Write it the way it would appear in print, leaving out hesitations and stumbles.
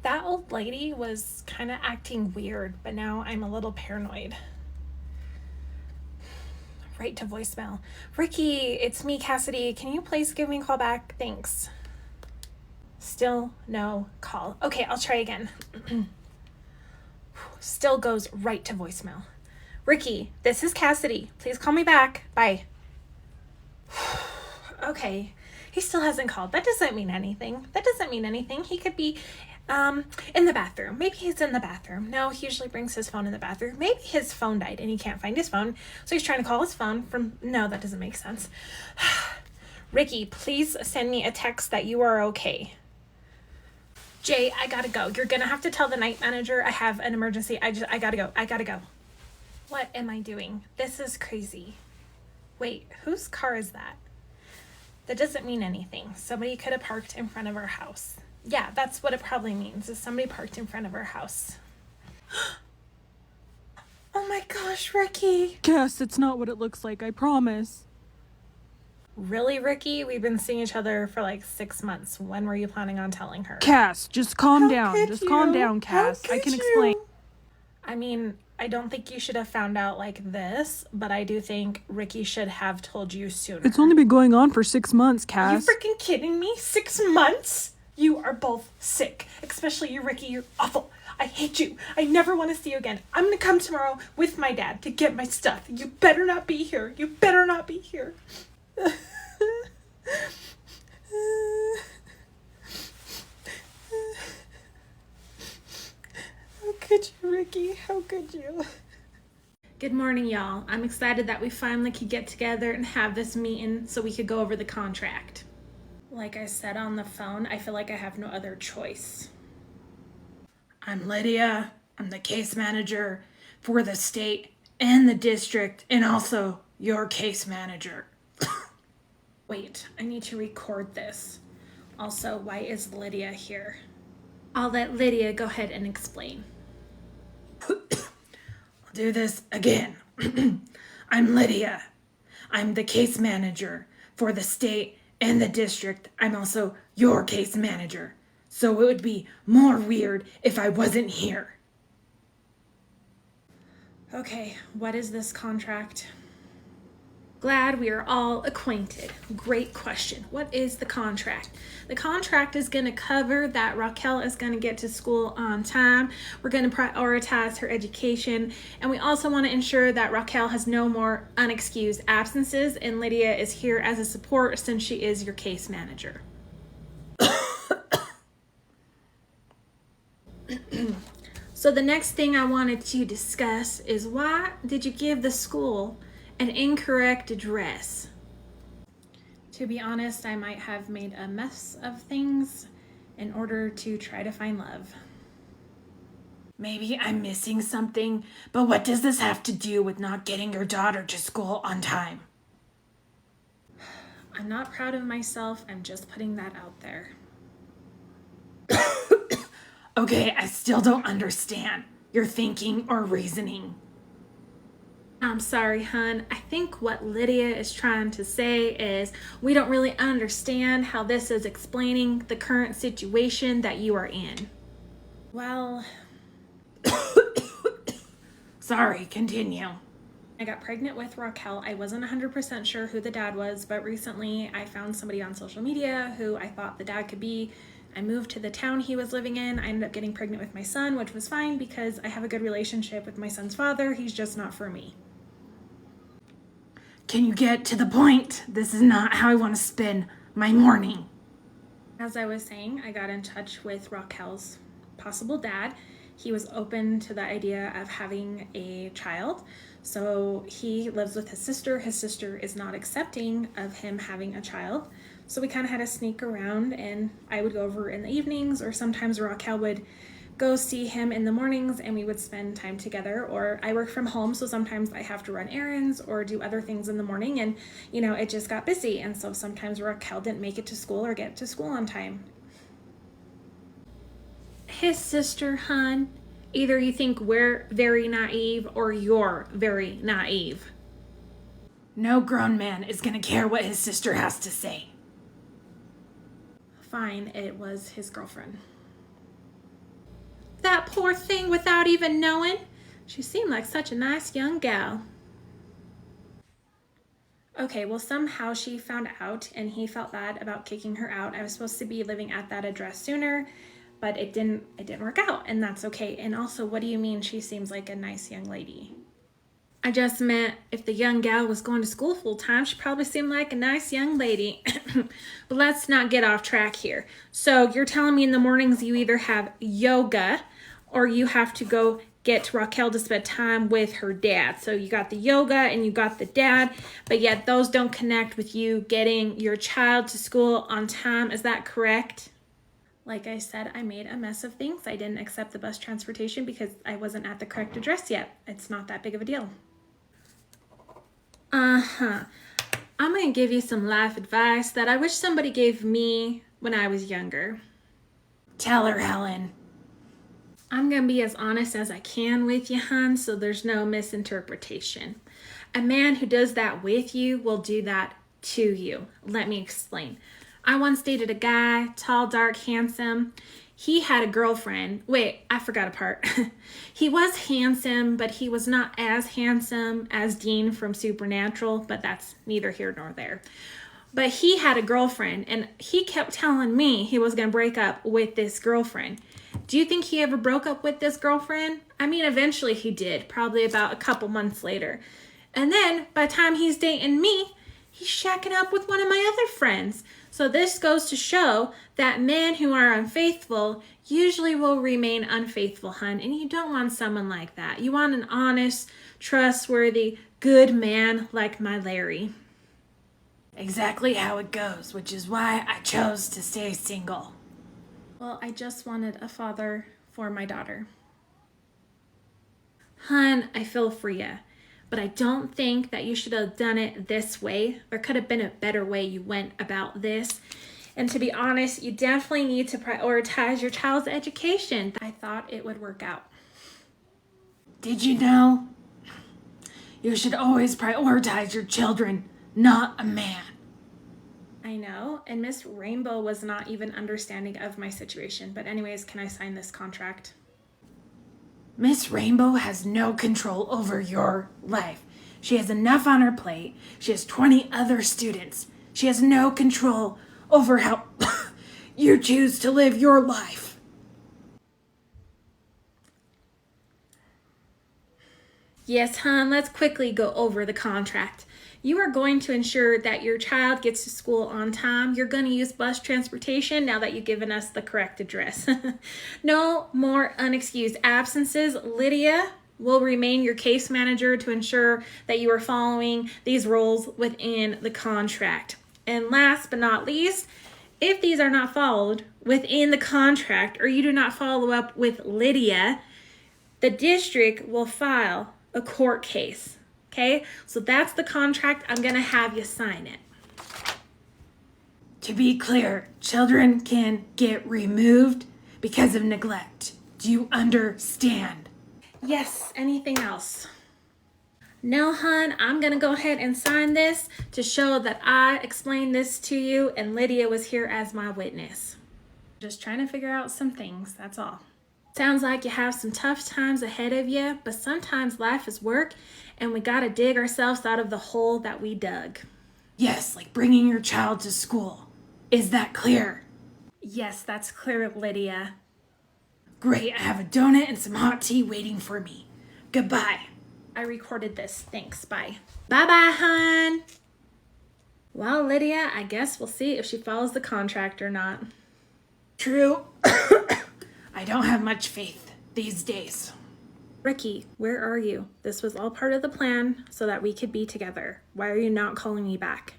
That old lady was kind of acting weird, but now I'm a little paranoid. Right to voicemail. Ricky, it's me, Cassidy. Can you please give me a call back? Thanks. Still no call. Okay, I'll try again. Still goes right to voicemail. Ricky, this is Cassidy. Please call me back. Bye. Okay, he still hasn't called. That doesn't mean anything. He could be in the bathroom. Maybe he's in the bathroom. No, he usually brings his phone in the bathroom. Maybe his phone died and he can't find his phone, so he's trying to call his phone from... No, that doesn't make sense. Ricky, please send me a text that you are okay. Jay, I gotta go. You're gonna have to tell the night manager I have an emergency. I gotta go. What am I doing? This is crazy. Wait, whose car is that? That doesn't mean anything. Somebody could have parked in front of our house. Yeah, that's what it probably means, is somebody parked in front of our house. Oh my gosh, Ricky. Cass, it's not what it looks like, I promise. Really, Ricky? We've been seeing each other for like 6 months. When were you planning on telling her? Cass, just calm down. Just calm down, Cass. I can explain. I mean, I don't think you should have found out like this, but I do think Ricky should have told you sooner. It's only been going on for 6 months, Are Cass. you freaking kidding me? 6 months? You are both sick. Especially you, Ricky. You're awful. I hate you. I never want to see you again. I'm going to come tomorrow with my dad to get my stuff. You better not be here. How could you, Ricky? How could you? Good morning, y'all. I'm excited that we finally could get together and have this meeting so we could go over the contract. Like I said on the phone, I feel like I have no other choice. I'm Lydia. I'm the case manager for the state and the district, and also your case manager. Wait, I need to record this. Also, why is Lydia here? I'll let Lydia go ahead and explain. I'll do this again. I'm Lydia. I'm the case manager for the state and the district. I'm also your case manager. So it would be more weird if I wasn't here. Okay, what is this contract? Glad we are all acquainted. Great question. What is the contract? The contract is going to cover that Raquel is going to get to school on time. We're going to prioritize her education. And we also want to ensure that Raquel has no more unexcused absences. And Lydia is here as a support since she is your case manager. So the next thing I wanted to discuss is, why did you give the school an incorrect address? To be honest, I might have made a mess of things in order to try to find love. Maybe I'm missing something, but what does this have to do with not getting your daughter to school on time? I'm not proud of myself. I'm just putting that out there. Okay, I still don't understand your thinking or reasoning. I'm sorry, hun. I think what Lydia is trying to say is we don't really understand how this is explaining the current situation that you are in. Well, sorry, continue. I got pregnant with Raquel. I wasn't 100% sure who the dad was, but recently I found somebody on social media who I thought the dad could be. I moved to the town he was living in. I ended up getting pregnant with my son, which was fine because I have a good relationship with my son's father. He's just not for me. Can you get to the point? This is not how I want to spend my morning. As I was saying, I got in touch with Raquel's possible dad. He was open to the idea of having a child. So he lives with his sister. His sister is not accepting of him having a child. So we kind of had to sneak around, and I would go over in the evenings, or sometimes Raquel would go see him in the mornings and we would spend time together. Or I work from home, so sometimes I have to run errands or do other things in the morning, and it just got busy, and so sometimes Raquel didn't make it to school or get to school on time. His sister, hun, either you think we're very naive or you're very naive. No grown man is gonna care what his sister has to say. Fine, it was his girlfriend. that poor thing without even knowing. She seemed like such a nice young gal. Okay, well, somehow she found out and he felt bad about kicking her out. I was supposed to be living at that address sooner, but it didn't work out, and that's okay. And also, what do you mean she seems like a nice young lady? I just meant if the young gal was going to school full time, she probably seemed like a nice young lady. But let's not get off track here. So you're telling me in the mornings you either have yoga or you have to go get Raquel to spend time with her dad. So you got the yoga and you got the dad, but yet those don't connect with you getting your child to school on time. Is that correct? Like I said, I made a mess of things. I didn't accept the bus transportation because I wasn't at the correct address yet. It's not that big of a deal. I'm going to give you some life advice that I wish somebody gave me when I was younger. Tell her, Helen. I'm going to be as honest as I can with you, hon, so there's no misinterpretation. A man who does that with you will do that to you. Let me explain. I once dated a guy, tall, dark, handsome. He had a girlfriend. Wait, I forgot a part. He was handsome, but he was not as handsome as Dean from Supernatural, but that's neither here nor there. But he had a girlfriend, and he kept telling me he was going to break up with this girlfriend. Do you think he ever broke up with this girlfriend? I mean, eventually he did, probably about a couple months later. And then, by the time he's dating me, he's shacking up with one of my other friends. So this goes to show that men who are unfaithful usually will remain unfaithful, hun. And you don't want someone like that. You want an honest, trustworthy, good man like my Larry. Exactly how it goes, which is why I chose to stay single. Well, I just wanted a father for my daughter. Hun, I feel for you. But I don't think that you should have done it this way. There could have been a better way you went about this. And to be honest, you definitely need to prioritize your child's education. I thought it would work out. Did you know? You should always prioritize your children, not a man. I know, and Miss Rainbow was not even understanding of my situation. But anyways, can I sign this contract? Miss Rainbow has no control over your life. She has enough on her plate. She has 20 other students. She has no control over how you choose to live your life. Yes, hon, let's quickly go over the contract. You are going to ensure that your child gets to school on time. You're going to use bus transportation now that you've given us the correct address. No more unexcused absences. Lydia will remain your case manager to ensure that you are following these rules within the contract. And last but not least, if these are not followed within the contract or you do not follow up with Lydia, the district will file a court case. Okay, so that's the contract. I'm going to have you sign it. To be clear, children can get removed because of neglect. Do you understand? Yes, anything else? No, hun, I'm going to go ahead and sign this to show that I explained this to you and Lydia was here as my witness. Just trying to figure out some things, that's all. Sounds like you have some tough times ahead of you, but sometimes life is work and we gotta dig ourselves out of the hole that we dug. Yes, like bringing your child to school. Is that clear? Yes, that's clear, Lydia. Great, I have a donut and some hot tea waiting for me. Goodbye. I recorded this. Thanks, bye. Bye-bye, hon. Well, Lydia, I guess we'll see if she follows the contract or not. True. I don't have much faith these days. Ricky, where are you? This was all part of the plan so that we could be together. Why are you not calling me back?